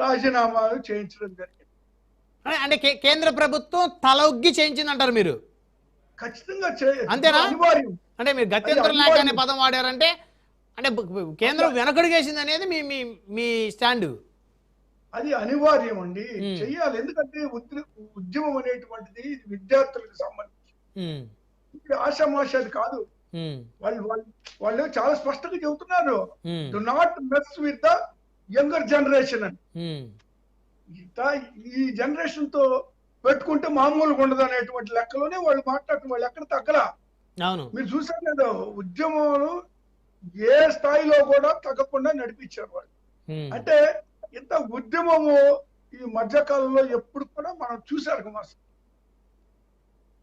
రాజీనామాలు చేయించడం జరిగింది. అంటే కేంద్ర ప్రభుత్వం తల ఒగ్గి చేయించిందంటారు మీరు? ఖచ్చితంగా అంతేనా? అనివార్యం. అంటే మీరు గత్యంతరం లేక అనే పదం వాడారంటే అంటే కేంద్రం వెనకడుగేసింది అనేది మీ మీ మీ స్టాండ్. అది అనివార్యం అండి, చెయ్యాలి. ఎందుకంటే ఉద్యమం అనేటువంటిది విద్యార్థులకు సంబంధించి ఆషామాషాది కాదు. వాళ్ళు వాళ్ళు చాలా స్పష్టంగా చెబుతున్నారు, do not mess with the younger generation అని. ఈ జనరేషన్ తో పెట్టుకుంటే మామూలుగా ఉండదు అనేటువంటి లెక్కలోనే వాళ్ళు మాట్లాడుతున్నారు. వాళ్ళు ఎక్కడ తగ్గలా. మీరు చూసారు కదా, ఉద్యమాలు ఏ స్థాయిలో కూడా తగ్గకుండా నడిపించారు వాళ్ళు. అంటే ఇంత ఉద్యమము ఈ మధ్యకాలంలో ఎప్పుడు కూడా మనం చూశారు మాస్టర్.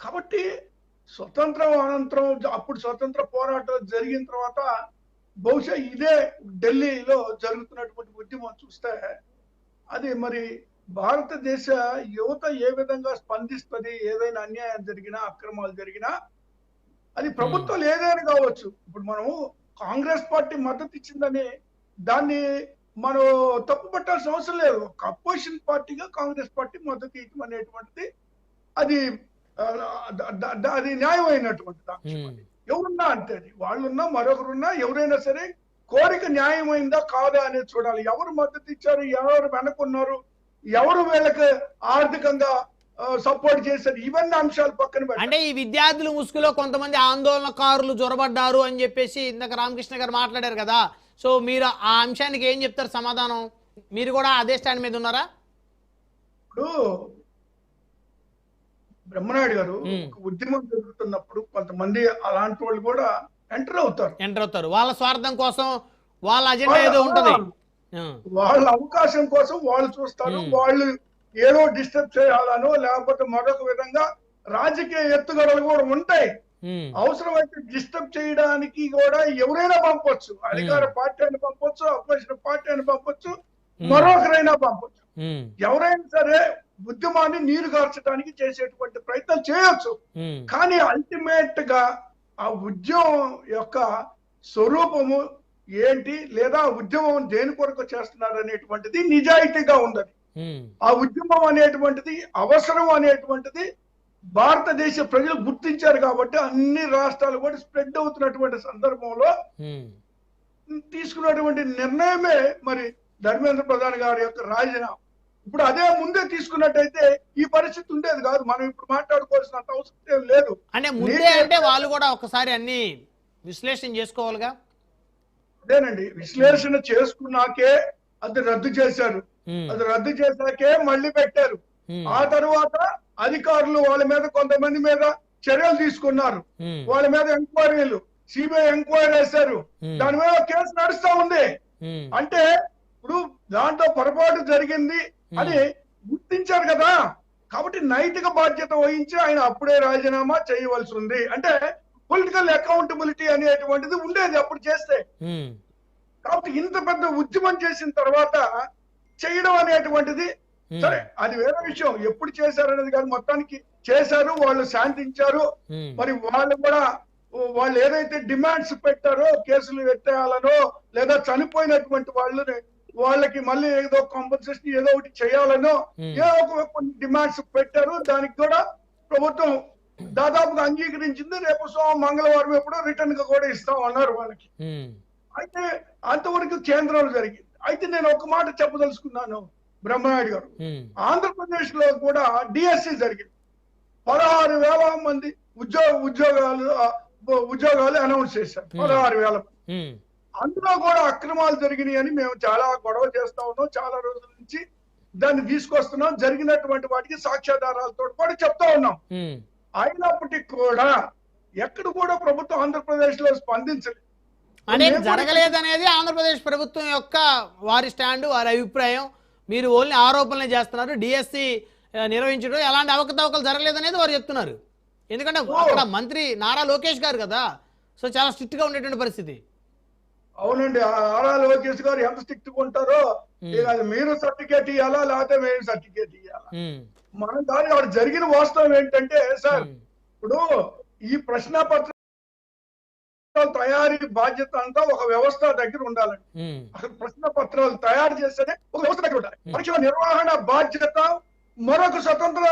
కాబట్టి స్వతంత్రం అనంతరం అప్పుడు స్వతంత్ర పోరాటం జరిగిన తర్వాత బహుశా ఇదే ఢిల్లీలో జరుగుతున్నటువంటి ఉద్యమం చూస్తే అది మరి భారతదేశ యువత ఏ విధంగా స్పందిస్తుంది, ఏదైనా అన్యాయం జరిగినా అక్రమాలు జరిగినా అది ప్రభుత్వాలు ఏదైనా కావచ్చు. ఇప్పుడు మనము కాంగ్రెస్ పార్టీ మద్దతు ఇచ్చిందని దాన్ని మనం తప్పు పట్టాల్సిన అవసరం లేదు. ఒక అపోజిషన్ పార్టీగా కాంగ్రెస్ పార్టీ మద్దతు ఇవ్వడం అనేటువంటిది అది అది న్యాయమైనటువంటిది. ఎవరున్నా అంతే, అది వాళ్ళున్నా మరొకరున్నా ఎవరైనా సరే కోరిక న్యాయమైందా కాదా అనేది చూడాలి. ఎవరు మద్దతు ఇచ్చారు, ఎవరు వెనకున్నారు, ఎవరు వీళ్ళకి ఆర్థికంగా సపోర్ట్ చేశారు, ఇవన్నీ అంశాలు పక్కన పెట్టాలి. అంటే ఈ విద్యార్థుల ముసుగులో కొంతమంది ఆందోళనకారులు జొరబడ్డారు అని చెప్పేసి ఇందాక రామకృష్ణ గారు మాట్లాడారు కదా, సో మీరు ఆ అంశానికి ఏం చెప్తారు సమాధానం? మీరు కూడా అదే స్టాండ్ మీద ఉన్నారా? ఇప్పుడు బ్రహ్మనాయుడు గారు ఉద్యమం జరుగుతున్నప్పుడు కొంతమంది అలాంటి వాళ్ళు కూడా ఎంటర్ అవుతారు. వాళ్ళ స్వార్థం కోసం, వాళ్ళ అజెండా ఏదో ఉంటది, వాళ్ళ అవకాశం కోసం వాళ్ళు చూస్తారు. వాళ్ళు ఏదో డిస్టర్బ్ చేయాలనో లేకపోతే మరొక విధంగా రాజకీయ ఎత్తుగడలు కూడా ఉంటాయి. అవసరమైతే డిస్టర్బ్ చేయడానికి కూడా ఎవరైనా పంపొచ్చు. అధికార పార్టీ అని పంపొచ్చు, అపోజిషన్ పార్టీ అని పంపొచ్చు, మరొకరైనా పంపొచ్చు. ఎవరైనా సరే ఉద్యమాన్ని నీరు గార్చడానికి చేసేటువంటి ప్రయత్నం చేయొచ్చు. కానీ అల్టిమేట్ గా ఆ ఉద్యమం యొక్క స్వరూపము ఏంటి, లేదా ఉద్యమం దేని కొరకు చేస్తున్నారు అనేటువంటిది నిజాయితీగా ఉండదు. ఆ ఉద్యమం అనేటువంటిది అవసరం అనేటువంటిది భారతదేశ ప్రజలు గుర్తించారు కాబట్టి అన్ని రాష్ట్రాలు కూడా స్ప్రెడ్ అవుతున్నటువంటి సందర్భంలో తీసుకున్నటువంటి నిర్ణయమే మరి ధర్మేంద్ర ప్రధాన్ గారి యొక్క రాజీనామా. ఇప్పుడు అదే ముందే తీసుకున్నట్టయితే ఈ పరిస్థితి ఉండేది కాదు. మనం ఇప్పుడు మాట్లాడుకోవాల్సినంత అవసరం లేదు. అంటే ముందే అంటే వాళ్ళు కూడా ఒకసారి అన్ని విశ్లేషణ చేసుకోవాలిగా. అదేనండి, విశ్లేషణ చేసుకున్నాకే అది రద్దు చేశారు. అది రద్దు చేశాకే మళ్ళీ పెట్టారు. ఆ తర్వాత అధికారులు వాళ్ళ మీద కొంతమంది మీద చర్యలు తీసుకున్నారు. వాళ్ళ మీద ఎంక్వైరీలు, సిబిఐ ఎంక్వైరీ వేశారు. దాని మీద కేసు నడుస్తా ఉంది. అంటే ఇప్పుడు దాంట్లో పొరపాటు జరిగింది అని గుర్తించారు కదా. కాబట్టి నైతిక బాధ్యత వహించి ఆయన అప్పుడే రాజీనామా చేయవలసి ఉంది. అంటే పొలిటికల్ అకౌంటబిలిటీ అనేటువంటిది ఉండేది అప్పుడు చేస్తే. కాబట్టి ఇంత పెద్ద ఉద్యమం చేసిన తర్వాత చేయడం అనేటువంటిది సరే, అది వేరే విషయం. ఎప్పుడు చేశారనేది కాదు, మొత్తానికి చేశారు. వాళ్ళు శాంతించారు. మరి వాళ్ళు కూడా వాళ్ళు ఏదైతే డిమాండ్స్ పెట్టారో, కేసులు ఎత్తేయాలనో లేదా చనిపోయినటువంటి వాళ్ళకి మళ్ళీ ఏదో కాంపన్సేషన్ ఏదో ఒకటి చేయాలనో ఏదో కొన్ని డిమాండ్స్ పెట్టారు. దానికి కూడా ప్రభుత్వం దాదాపుగా అంగీకరించింది. రేపు మంగళవారం ఎప్పుడో రిటర్న్ గా కూడా ఇస్తాం అన్నారు వాళ్ళకి. అయితే అంతవరకు కేంద్రంలో జరిగింది. అయితే నేను ఒక మాట చెప్పదలుచుకున్నాను బ్రహ్మనాయుడు గారు, ఆంధ్రప్రదేశ్ లో కూడా డిఎస్సి జరిగింది. 16,000 మంది ఉద్యోగాలు అనౌన్స్ చేశారు. 16,000 మంది. అందులో కూడా అక్రమాలు జరిగినాయి అని మేము చాలా గొడవ చేస్తా ఉన్నాం. చాలా రోజుల నుంచి దాన్ని తీసుకొస్తున్నాం. జరిగినటువంటి వాటికి సాక్ష్యాధారాలతో కూడా చెప్తా ఉన్నాం. అయినప్పటికీ కూడా ఎక్కడ కూడా ప్రభుత్వం ఆంధ్రప్రదేశ్ లో స్పందించలేదు. అనేది జరగలేదనేది ఆంధ్రప్రదేశ్ ప్రభుత్వం యొక్క వారి స్టాండ్, వారి అభిప్రాయం. మీరు ఓన్లీ ఆరోపణలే చేస్తున్నారు. డిఎస్సి నిర్వహించడం ఎలాంటి అవకతవకలు జరగలేదనేది వారు చెప్తున్నారు. ఎందుకంటే అక్కడ మంత్రి నారా లోకేష్ గారు కదా, సో చాలా స్ట్రిక్ట్ గా ఉండేటువంటి పరిస్థితి. అవునండి, నారా లోకేష్ గారు ఎంత స్ట్రిక్ట్ గా ఉంటారో, మీరు సర్టిఫికేట్ ఇవ్వాలా లేకపోతే మేము సర్టిఫికేట్ ఇవ్వాలా. మనం దాని అక్కడ జరిగిన వాస్తవం ఏంటంటే సార్, ఇప్పుడు ఈ ప్రశ్న పత్రం పత్రాల తయారీ బాధ్యత అంతా ఒక వ్యవస్థ దగ్గర ఉండాలండి. అసలు ప్రశ్న పత్రాలు తయారు చేస్తేనే ఒక వ్యవస్థ దగ్గర ఉండాలి. పరీక్షల నిర్వహణ బాధ్యత మరొక స్వతంత్ర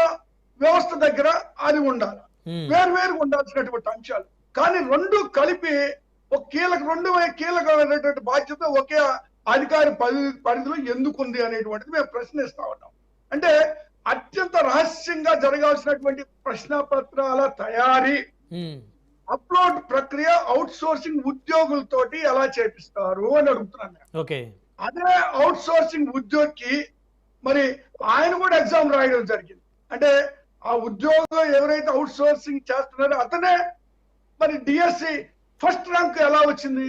వ్యవస్థ దగ్గర అది ఉండాలి. వేరు ఉండాల్సినటువంటి అంశాలు. కానీ రెండు కలిపి ఒక రెండు కీలకమైనటువంటి బాధ్యత ఒకే అధికారి పరిధిలో ఎందుకుంది అనేటువంటిది మేము ప్రశ్నిస్తా ఉన్నాం. అంటే అత్యంత రహస్యంగా జరగాల్సినటువంటి ప్రశ్న పత్రాల తయారీ అప్లోడ్ ప్రక్రియ అవుట్ సోర్సింగ్ ఉద్యోగులతోటి ఎలా చేపిస్తారు అని అడుగుతున్నాను నేను. అదే అవుట్ సోర్సింగ్ ఉద్యోగికి మరి ఆయన కూడా ఎగ్జామ్ రాయడం జరిగింది. అంటే ఆ ఉద్యోగం ఎవరైతే అవుట్ సోర్సింగ్ చేస్తున్నారో అతనే మరి డిఎస్సి ఫస్ట్ ర్యాంక్ ఎలా వచ్చింది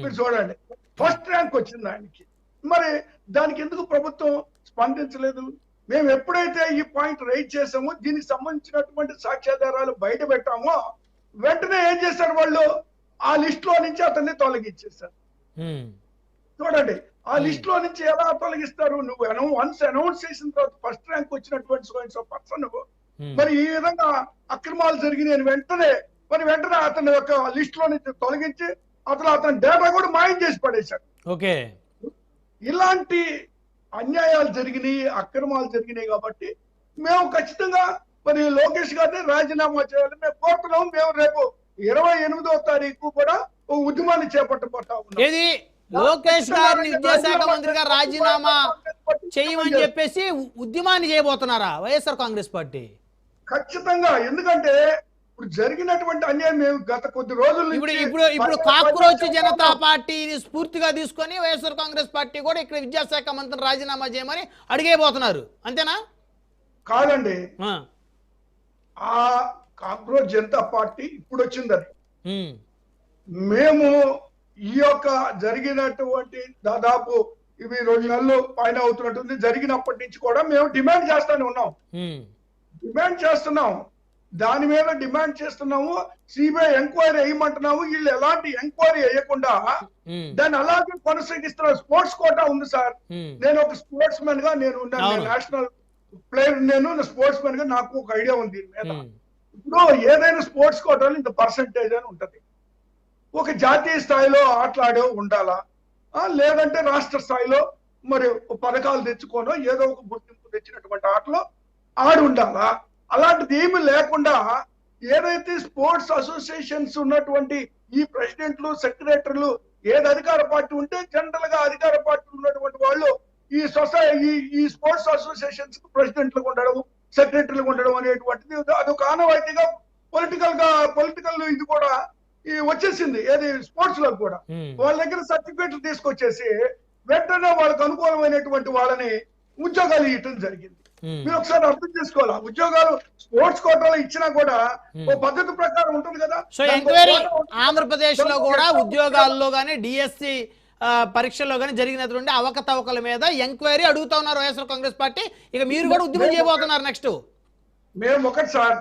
మీరు చూడండి. ఫస్ట్ ర్యాంక్ వచ్చింది ఆయనకి. మరి దానికి ఎందుకు ప్రభుత్వం స్పందించలేదు? మేము ఎప్పుడైతే ఈ పాయింట్ రైజ్ చేసామో, దీనికి సంబంధించినటువంటి సాక్ష్యాధారాలు బయట పెట్టామో, వెంటనే ఏం చేశారు వాళ్ళు? ఆ లిస్ట్ లో నుంచి అతన్ని తొలగించేశారు. చూడండి, ఆ లిస్ట్ లో నుంచి ఎలా తొలగిస్తారు? నువ్వు వన్స్ అనౌన్స్ చేసిన తర్వాత ఫస్ట్ ర్యాంక్ వచ్చినటువంటి పర్సన్ మరి ఈ విధంగా అక్రమాలు జరిగినాయి వెంటనే అతని యొక్క లిస్ట్ లో నుంచి తొలగించి అతని డేటా కూడా మాయం చేసి పడేశారు. ఇలాంటి అన్యాయాలు జరిగినాయి, అక్రమాలు జరిగినాయి కాబట్టి మేము ఖచ్చితంగా మరి లోకేష్ గారిని రాజీనామా చేయాలి మేము కోరుతున్నాం. మేము రేపు 28వ తారీఖు కూడా ఉద్యమాన్ని చేపట్టబోతా ఉన్నాం. ఏది లోకేష్ గారిని విద్యాశాఖ మంత్రిగా రాజీనామా చేయమని చెప్పేసి ఉద్యమాన్ని చేయబోతున్నారా వైఎస్ఆర్ కాంగ్రెస్ పార్టీ? ఖచ్చితంగా. ఎందుకంటే ఇప్పుడు జరిగినటువంటి అన్యాయం మేము గత కొద్ది రోజులు ఇప్పుడు కాక్రోచ్ జనతా పార్టీని స్ఫూర్తిగా తీసుకొని వైఎస్ఆర్ కాంగ్రెస్ పార్టీ కూడా ఇక్కడ విద్యాశాఖ మంత్రిని రాజీనామా చేయమని అడిగేయబోతున్నారు, అంతేనా? కాదండి, ఆ కాక్రోచ్ జనతా పార్టీ ఇప్పుడు వచ్చిందని మేము ఈ యొక్క జరిగినటువంటి దాదాపు ఇవి 2 నెలలు పైన అవుతున్నట్టుంది. జరిగినప్పటి నుంచి కూడా మేము డిమాండ్ చేస్తానే ఉన్నాం. దాని మీద డిమాండ్ చేస్తున్నాము. సిబిఐ ఎంక్వైరీ వేయమంటున్నాము. వీళ్ళు ఎలాంటి ఎంక్వైరీ వేయకుండా దాన్ని అలాగే కొనసాగిస్తున్నారు. స్పోర్ట్స్ కోటా ఉంది సార్. నేను ఒక స్పోర్ట్స్ మెన్ గా నేను నేషనల్ ప్లేయర్, నేను స్పోర్ట్స్ మెన్ గా నాకు ఒక ఐడియా ఉంది దీని మీద. ఇప్పుడు ఏదైనా స్పోర్ట్స్ కోటాలో ఇంత పర్సంటేజ్ అని ఉంటది. ఒక జాతీయ స్థాయిలో ఆటలాడే ఉండాలా, లేదంటే రాష్ట్ర స్థాయిలో మరి పథకాలు తెచ్చుకోనో ఏదో ఒక గుర్తింపు తెచ్చినటువంటి ఆటలో ఆడి ఉండాలా. అలాంటిది ఏమి లేకుండా ఏదైతే స్పోర్ట్స్ అసోసియేషన్స్ ఉన్నటువంటి ఈ ప్రెసిడెంట్లు, సెక్రటరీలు ఏది అధికార పార్టీ ఉంటే జనరల్ గా అధికార పార్టీ ఉన్నటువంటి వాళ్ళు ఈ స్పోర్ట్స్ అసోసియేషన్స్ ప్రెసిడెంట్లు ఉండడం, సెక్రటరీలు ఉండడం అనేటువంటిది అదొక ఆనవాయితీగా పొలిటికల్ ఇది కూడా వచ్చేసింది. ఏది స్పోర్ట్స్ లో కూడా వాళ్ళ దగ్గర సర్టిఫికేట్లు తీసుకొచ్చేసి వెంటనే వాళ్ళకు అనుకూలమైనటువంటి వాళ్ళని ఉద్యోగాలు ఇవ్వటం జరిగింది. మీరు ఒకసారి అర్థం చేసుకోవాలా. ఉద్యోగాలు స్పోర్ట్స్ కోటాలో ఇచ్చినా కూడా ఓ పద్ధతి ప్రకారం ఉంటుంది కదా. సో ఎంక్వైరీ ఆంధ్రప్రదేశ్ లో కూడా ఉద్యోగాల్లో గానీ డిఎస్సి పరీక్షల్లో గానీ జరిగినటువంటి అవకతవకల మీద ఎంక్వైరీ అడుగుతా ఉన్నారు వైఎస్ఆర్ కాంగ్రెస్ పార్టీ. ఇక మీరు కూడా ఉద్యమం చేయబోతున్నారు నెక్స్ట్. మేము ఒకటి సార్,